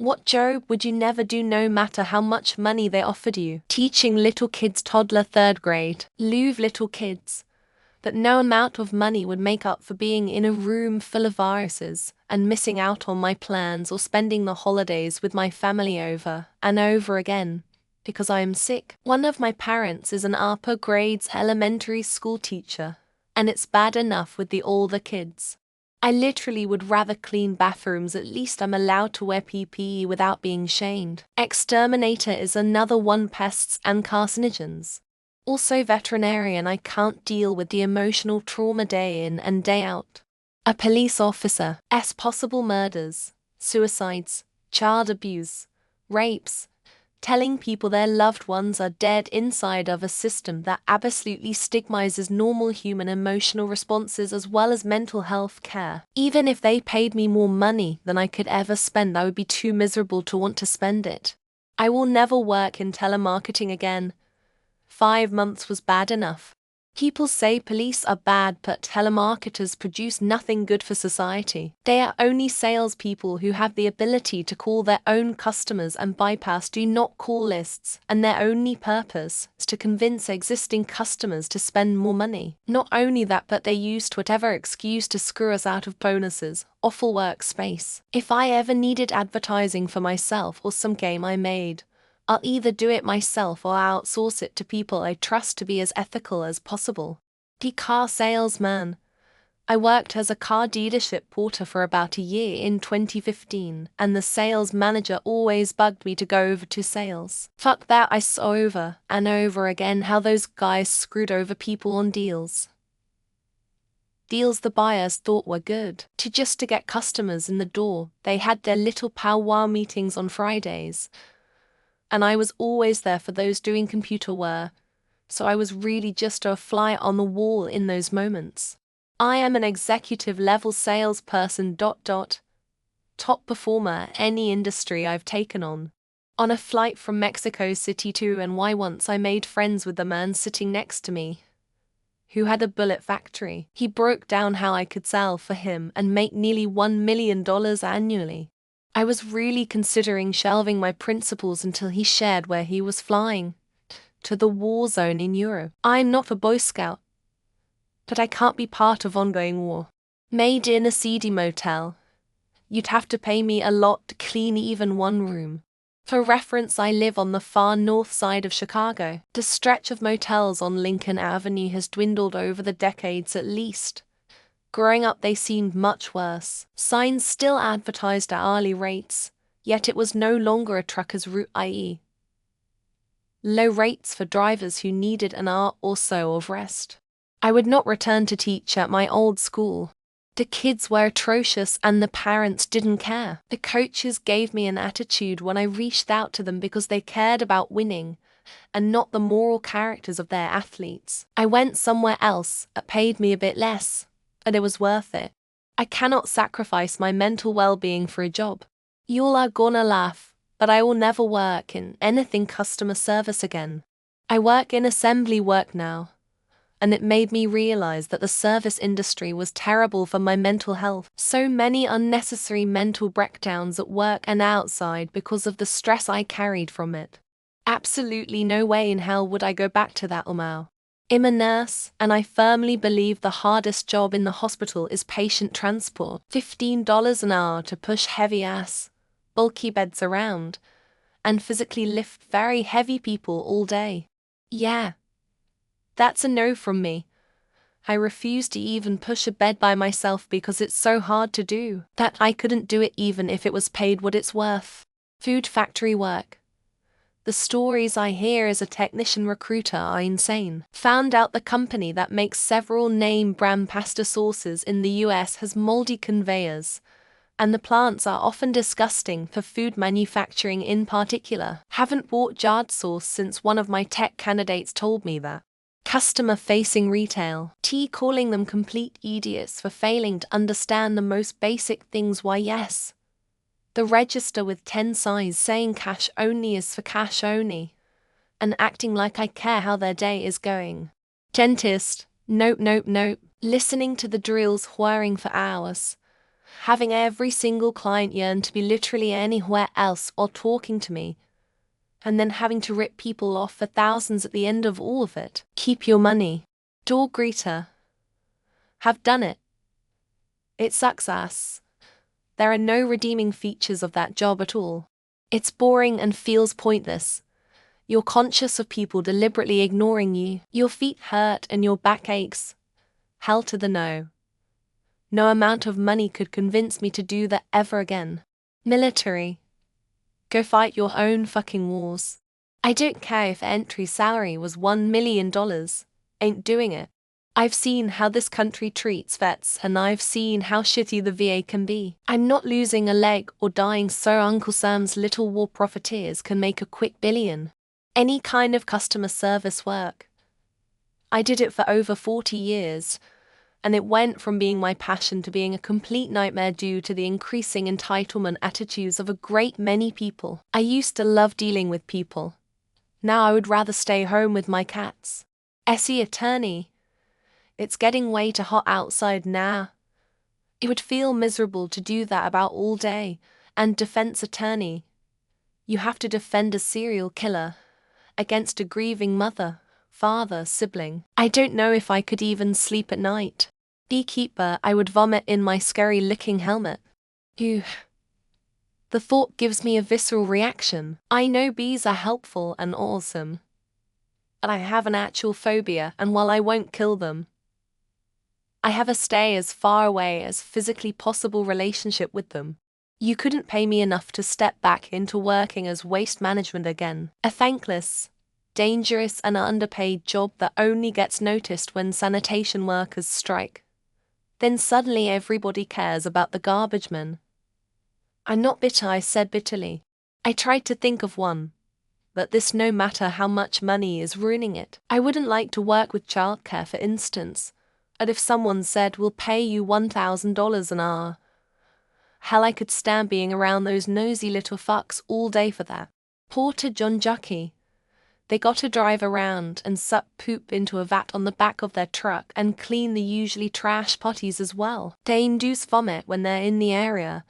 What job would you never do no matter how much money they offered you? Teaching little kids, toddler, third grade. Love little kids. But no amount of money would make up for being in a room full of viruses and missing out on my plans or spending the holidays with my family over and over again because I am sick. One of my parents is an upper grades elementary school teacher, and it's bad enough with the older kids. I literally would rather clean bathrooms. At least I'm allowed to wear PPE without being shamed. Exterminator is another one, pests and carcinogens. Also veterinarian. I can't deal with the emotional trauma day in and day out. A police officer. Possible murders, suicides, child abuse, rapes, telling people their loved ones are dead inside of a system that absolutely stigmatizes normal human emotional responses as well as mental health care. Even if they paid me more money than I could ever spend, I would be too miserable to want to spend it. I will never work in telemarketing again. 5 months was bad enough. People say police are bad, but telemarketers produce nothing good for society. They are only salespeople who have the ability to call their own customers and bypass do not call lists, and their only purpose is to convince existing customers to spend more money. Not only that, but they used whatever excuse to screw us out of bonuses, awful workspace. If I ever needed advertising for myself or some game I made, I'll either do it myself or outsource it to people I trust to be as ethical as possible. The car salesman. I worked as a car dealership porter for about a year in 2015, and the sales manager always bugged me to go over to sales. Fuck that, I saw over and over again how those guys screwed over people on deals. Deals the buyers thought were good. Just to get customers in the door, they had their little powwow meetings on Fridays. And I was always there for those doing computer work, so I was really just a fly on the wall in those moments. I am an executive level salesperson. Top performer any industry I've taken on. On a flight from Mexico City to NY once, I made friends with the man sitting next to me, who had a bullet factory. He broke down how I could sell for him and make nearly $1 million annually. I was really considering shelving my principles until he shared where he was flying. To the war zone in Europe. I'm not a Boy Scout, but I can't be part of ongoing war. Made in a seedy motel. You'd have to pay me a lot to clean even one room. For reference, I live on the far north side of Chicago. The stretch of motels on Lincoln Avenue has dwindled over the decades at least. Growing up, they seemed much worse. Signs still advertised at hourly rates, yet it was no longer a trucker's route, i.e. low rates for drivers who needed an hour or so of rest. I would not return to teach at my old school. The kids were atrocious and the parents didn't care. The coaches gave me an attitude when I reached out to them because they cared about winning and not the moral characters of their athletes. I went somewhere else that paid me a bit less, and it was worth it. I cannot sacrifice my mental well-being for a job. You all are gonna laugh, but I will never work in anything customer service again. I work in assembly work now, and it made me realize that the service industry was terrible for my mental health. So many unnecessary mental breakdowns at work and outside because of the stress I carried from it. Absolutely no way in hell would I go back to that. I'm a nurse, and I firmly believe the hardest job in the hospital is patient transport. $15 an hour to push heavy-ass, bulky beds around, and physically lift very heavy people all day. Yeah. That's a no from me. I refuse to even push a bed by myself because it's so hard to do that I couldn't do it even if it was paid what it's worth. Food factory work. The stories I hear as a technician recruiter are insane. Found out the company that makes several name brand pasta sauces in the US has moldy conveyors, and the plants are often disgusting for food manufacturing in particular. Haven't bought jarred sauce since one of my tech candidates told me that. Customer-facing retail. Calling them complete idiots for failing to understand the most basic things. Why yes. The register with 10 signs saying cash only is for cash only, and acting like I care how their day is going. Dentist. Nope. Listening to the drills whirring for hours, having every single client yearn to be literally anywhere else or talking to me, and then having to rip people off for thousands at the end of all of it. Keep your money. Door greeter. Have done it. It sucks ass. There are no redeeming features of that job at all. It's boring and feels pointless. You're conscious of people deliberately ignoring you. Your feet hurt and your back aches. Hell to the no. No amount of money could convince me to do that ever again. Military. Go fight your own fucking wars. I don't care if entry salary was $1 million. Ain't doing it. I've seen how this country treats vets, and I've seen how shitty the VA can be. I'm not losing a leg or dying so Uncle Sam's little war profiteers can make a quick billion. Any kind of customer service work. I did it for over 40 years, and it went from being my passion to being a complete nightmare due to the increasing entitlement attitudes of a great many people. I used to love dealing with people. Now I would rather stay home with my cats. SE attorney. It's getting way too hot outside now. It would feel miserable to do that about all day. And defense attorney. You have to defend a serial killer against a grieving mother, father, sibling. I don't know if I could even sleep at night. Beekeeper, I would vomit in my scary-looking helmet. Ew. The thought gives me a visceral reaction. I know bees are helpful and awesome, but I have an actual phobia, and while I won't kill them, I have a stay as far away as physically possible relationship with them. You couldn't pay me enough to step back into working as waste management again. A thankless, dangerous and underpaid job that only gets noticed when sanitation workers strike. Then suddenly everybody cares about the garbage men. I'm not bitter, I said bitterly. I tried to think of one, but this no matter how much money is ruining it. I wouldn't like to work with childcare, for instance. And if someone said, we'll pay you $1,000 an hour, hell, I could stand being around those nosy little fucks all day for that. Porter John Jucky. They gotta drive around and suck poop into a vat on the back of their truck and clean the usually trash potties as well. They induce vomit when they're in the area,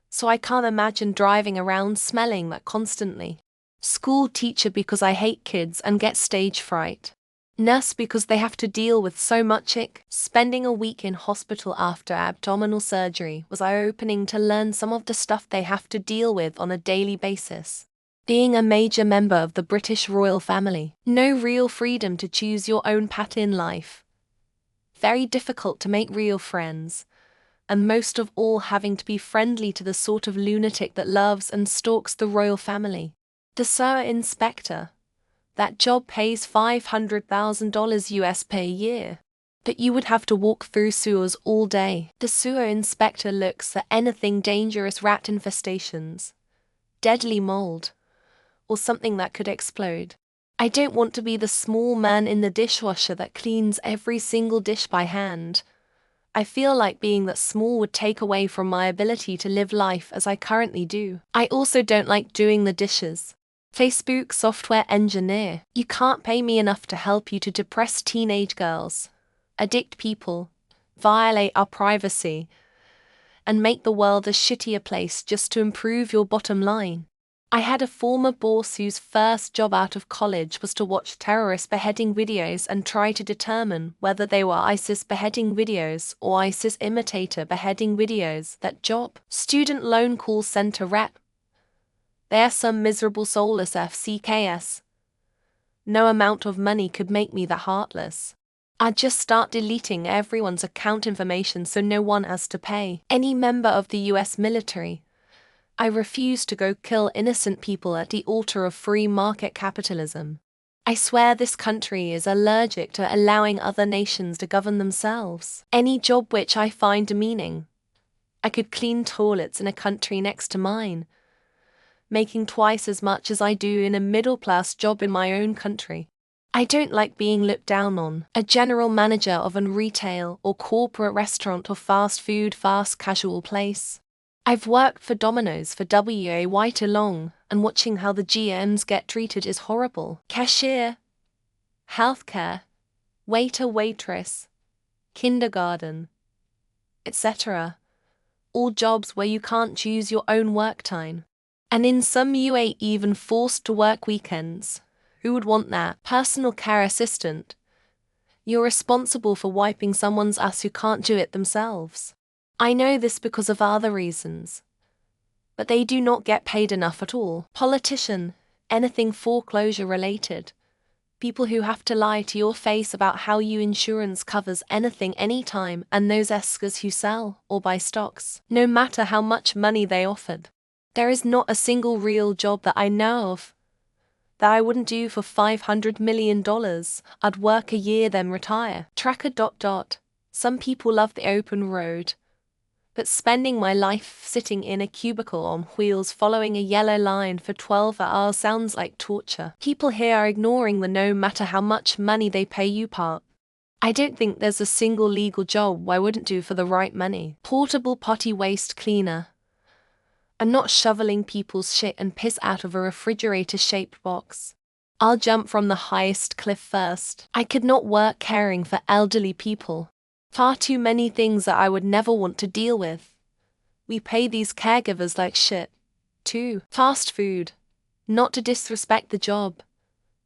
so I can't imagine driving around smelling that constantly. School teacher because I hate kids and get stage fright. Nurse because they have to deal with so much ick. Spending a week in hospital after abdominal surgery was eye-opening to learn some of the stuff they have to deal with on a daily basis. Being a major member of the British royal family. No real freedom to choose your own path in life. Very difficult to make real friends. And most of all having to be friendly to the sort of lunatic that loves and stalks the royal family. The sewer inspector. That job pays $500,000 US per year. But you would have to walk through sewers all day. The sewer inspector looks at anything dangerous, rat infestations, deadly mold, or something that could explode. I don't want to be the small man in the dishwasher that cleans every single dish by hand. I feel like being that small would take away from my ability to live life as I currently do. I also don't like doing the dishes. Facebook software engineer. You can't pay me enough to help you to depress teenage girls, addict people, violate our privacy, and make the world a shittier place just to improve your bottom line. I had a former boss whose first job out of college was to watch terrorist beheading videos and try to determine whether they were ISIS beheading videos or ISIS imitator beheading videos. That job. Student loan call center rep. They're some miserable soulless FCKS. No amount of money could make me that heartless. I'd just start deleting everyone's account information so no one has to pay. Any member of the US military. I refuse to go kill innocent people at the altar of free market capitalism. I swear this country is allergic to allowing other nations to govern themselves. Any job which I find demeaning. I could clean toilets in a country next to mine, making twice as much as I do in a middle-class job in my own country. I don't like being looked down on. A general manager of a retail or corporate restaurant or fast food, fast casual place. I've worked for Domino's for way too long, and watching how the GMs get treated is horrible. Cashier, healthcare, waiter, waitress, kindergarten, etc. All jobs where you can't choose your own work time. And in some you ain't even forced to work weekends. Who would want that? Personal care assistant. You're responsible for wiping someone's ass who can't do it themselves. I know this because of other reasons. But they do not get paid enough at all. Politician. Anything foreclosure related. People who have to lie to your face about how your insurance covers anything anytime, and those eskers who sell or buy stocks, no matter how much money they offered. There is not a single real job that I know of that I wouldn't do for $500 million. I'd work a year then retire. Tracker. Some people love the open road. But spending my life sitting in a cubicle on wheels following a yellow line for 12 hours sounds like torture. People here are ignoring the no matter how much money they pay you part. I don't think there's a single legal job I wouldn't do for the right money. Portable potty waste cleaner. I'm not shoveling people's shit and piss out of a refrigerator-shaped box. I'll jump from the highest cliff first. I could not work caring for elderly people. Far too many things that I would never want to deal with. We pay these caregivers like shit, too. Fast food. Not to disrespect the job,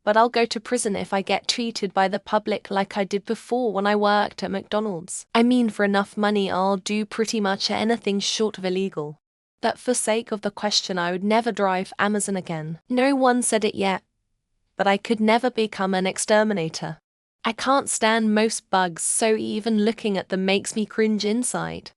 but I'll go to prison if I get treated by the public like I did before when I worked at McDonald's. I mean, for enough money I'll do pretty much anything short of illegal. But for sake of the question, I would never drive Amazon again. No one said it yet, but I could never become an exterminator. I can't stand most bugs, so even looking at them makes me cringe inside.